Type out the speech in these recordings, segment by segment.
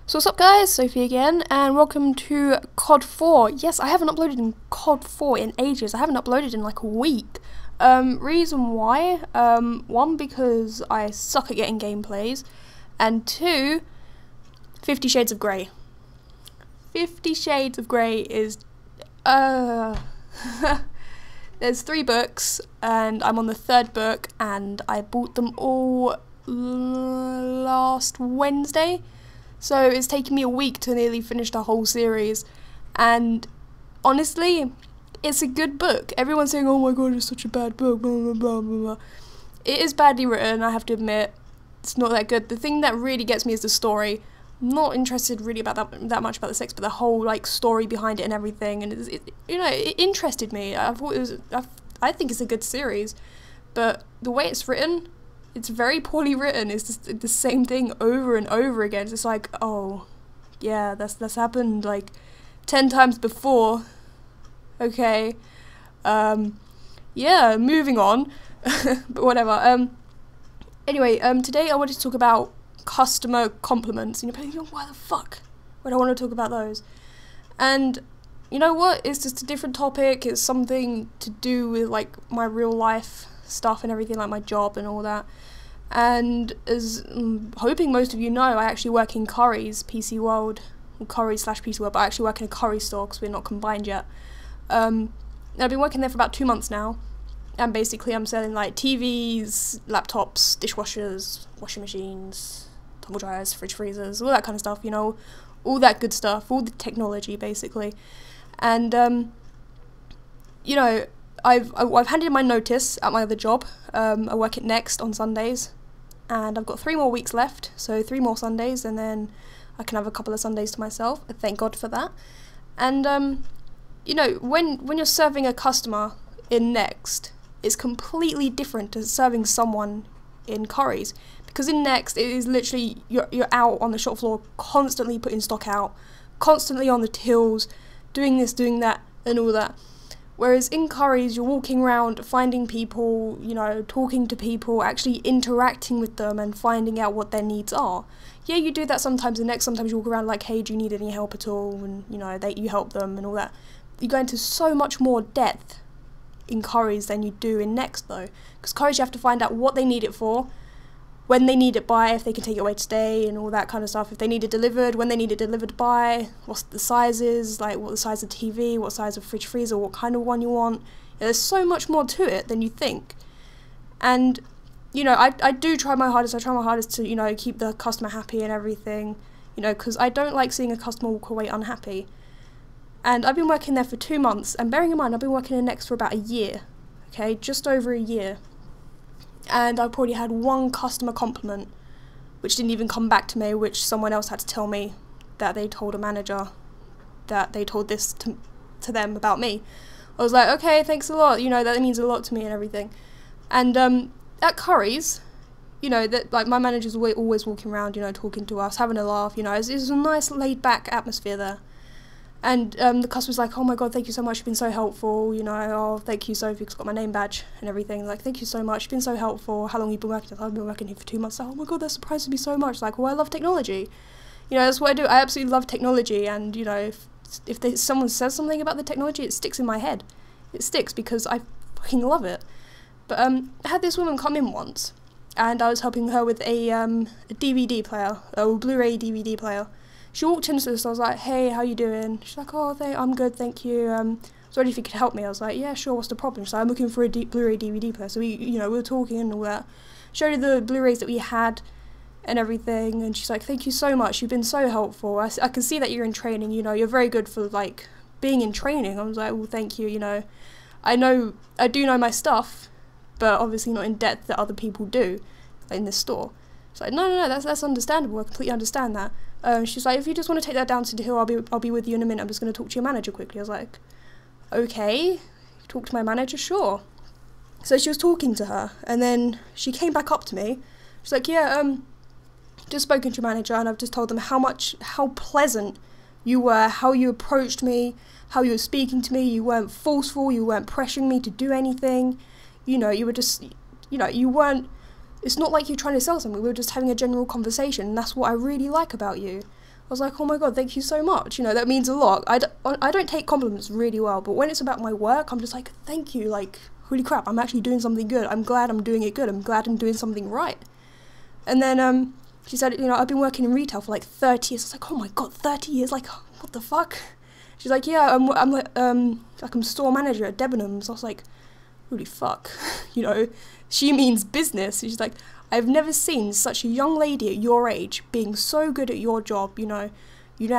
So what's up guys, Sophie again, and welcome to COD 4. Yes, I haven't uploaded in COD 4 in ages. I haven't uploaded in like a week. Reason why, one, because I suck at getting gameplays, and two, 50 Shades of Grey. 50 Shades of Grey is, there's 3 books, and I'm on the 3rd book, and I bought them all last Wednesday. So it's taken me a week to nearly finish the whole series, and honestly, it's a good book. Everyone's saying, oh my god, it's such a bad book, blah, blah, blah, blah, blah. It is badly written, I have to admit. It's not that good. The thing that really gets me is the story. I'm not interested really about that much about the sex, but the whole like story behind it and everything, and it interested me. I think it's a good series, but the way it's written, it's very poorly written. It's just the same thing over and over again. It's just like, oh, yeah, that's happened like 10 times before. Okay, yeah, moving on. But whatever. Anyway, today I wanted to talk about customer compliments. And you're thinking, why the fuck would I want to talk about those? And you know what? It's just a different topic. It's something to do with like my real life stuff and everything, like my job and all that. And as I'm hoping most of you know, I actually work in Currys PC World, or Currys/PC World, but I actually work in a Curry store because we're not combined yet. I've been working there for about 2 months now, and basically I'm selling like TVs, laptops, dishwashers, washing machines, tumble dryers, fridge freezers, all that kind of stuff, you know, all that good stuff, all the technology basically. And you know, I've handed in my notice at my other job. I work at Next on Sundays, and I've got 3 more weeks left, so 3 more Sundays, and then I can have a couple of Sundays to myself. Thank God for that. And you know, when you're serving a customer in Next, it's completely different to serving someone in Currys, because in Next it is literally you're out on the shop floor, constantly putting stock out, constantly on the tills, doing this, doing that, and all that. Whereas in Currys, you're walking around, finding people, you know, talking to people, actually interacting with them and finding out what their needs are. Yeah, you do that sometimes in Next. Sometimes you walk around like, hey, do you need any help at all? And, you know, you help them and all that. You go into so much more depth in Currys than you do in Next, though. Because Currys, you have to find out what they need it for, when they need it by, if they can take it away today and all that kind of stuff. If they need it delivered, when they need it delivered by, what's the sizes, like what the size of TV, what size of fridge freezer, what kind of one you want. Yeah, there's so much more to it than you think. And, you know, I do try my hardest. I try my hardest to, you know, keep the customer happy and everything, you know, because I don't like seeing a customer walk away unhappy. And I've been working there for 2 months, and bearing in mind, I've been working in Next for about a year, okay, just over a year. And I've probably had 1 customer compliment, which didn't even come back to me, which someone else had to tell me that they told a manager that they told this to them about me. I was like, okay, thanks a lot, you know, that means a lot to me and everything. And at Currys, you know, that like my manager's always walking around, you know, talking to us, having a laugh, you know, it's a nice laid back atmosphere there. And the customer's like, oh my god, thank you so much, you've been so helpful, you know, oh, thank you, Sophie, because I've got my name badge and everything, like, thank you so much, you've been so helpful, how long have you been working? I've been working here for 2 months, like, oh my god, that surprises me so much, like, well, I love technology, you know, that's what I do, I absolutely love technology, and, you know, if someone says something about the technology, it sticks in my head, it sticks, because I fucking love it. But I had this woman come in once, and I was helping her with a DVD player, a Blu-ray DVD player. She walked into this, I was like, hey, how you doing? She's like, oh, I'm good, thank you. I was wondering if you could help me. I was like, yeah, sure, what's the problem? She's like, I'm looking for a Blu-ray DVD player. So we were talking and all that. Showed her the Blu-rays that we had and everything, and she's like, thank you so much, you've been so helpful. I can see that you're in training, you know, you're very good for, like, being in training. I was like, well, thank you, you know. I do know my stuff, but obviously not in depth that other people do in this store. It's like, no, that's understandable, I completely understand that. She's like, if you just want to take that down to the hill, I'll be with you in a minute, I'm just going to talk to your manager quickly. I was like, okay, talk to my manager, sure. So she was talking to her, and then she came back up to me. She's like, yeah, just spoken to your manager, and I've just told them how pleasant you were, how you approached me, how you were speaking to me, you weren't forceful, you weren't pressuring me to do anything, you know, you were just, you know, you weren't, it's not like you're trying to sell something, we were just having a general conversation, and that's what I really like about you. I was like, oh my god, thank you so much. You know, that means a lot. I don't take compliments really well, but when it's about my work, I'm just like, thank you, like, holy crap, I'm actually doing something good. I'm glad I'm doing it good. I'm glad I'm doing something right. And then she said, you know, I've been working in retail for like 30 years. I was like, oh my god, 30 years? Like, what the fuck? She's like, yeah, I'm like I'm store manager at Debenhams. I was like, holy fuck, you know, she means business. She's like, I've never seen such a young lady at your age being so good at your job. You know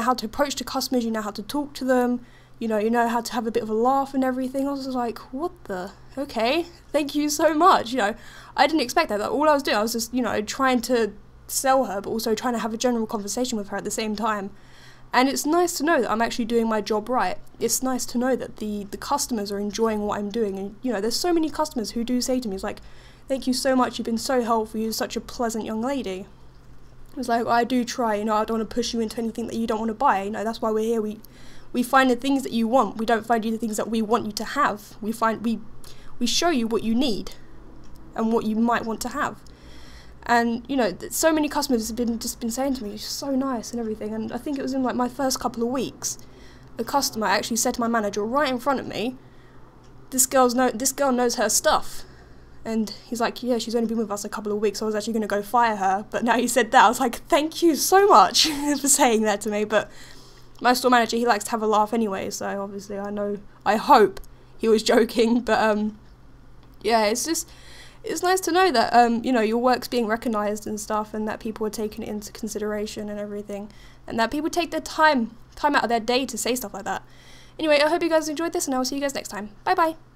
how to approach the customers, you know how to talk to them, you know how to have a bit of a laugh and everything. I was just like, what the, okay, thank you so much. You know, I didn't expect that. All I was doing, I was just, you know, trying to sell her, but also trying to have a general conversation with her at the same time. And it's nice to know that I'm actually doing my job right. It's nice to know that the customers are enjoying what I'm doing. And, you know, there's so many customers who do say to me, it's like, thank you so much, you've been so helpful, you're such a pleasant young lady. It's like, well, I do try, you know, I don't want to push you into anything that you don't want to buy. You know, that's why we're here. We find the things that you want. We don't find you the things that we want you to have. We show you what you need and what you might want to have. And, you know, so many customers have been saying to me, it's so nice and everything. And I think it was in like my first couple of weeks, a customer actually said to my manager right in front of me, this girl knows her stuff. And he's like, yeah, she's only been with us a couple of weeks, so I was actually going to go fire her. But now he said that, I was like, thank you so much for saying that to me. But my store manager, he likes to have a laugh anyway, so obviously I hope he was joking. But yeah, it's nice to know that, you know, your work's being recognised and stuff, and that people are taking it into consideration and everything, and that people take their time out of their day to say stuff like that. Anyway, I hope you guys enjoyed this, and I will see you guys next time. Bye bye!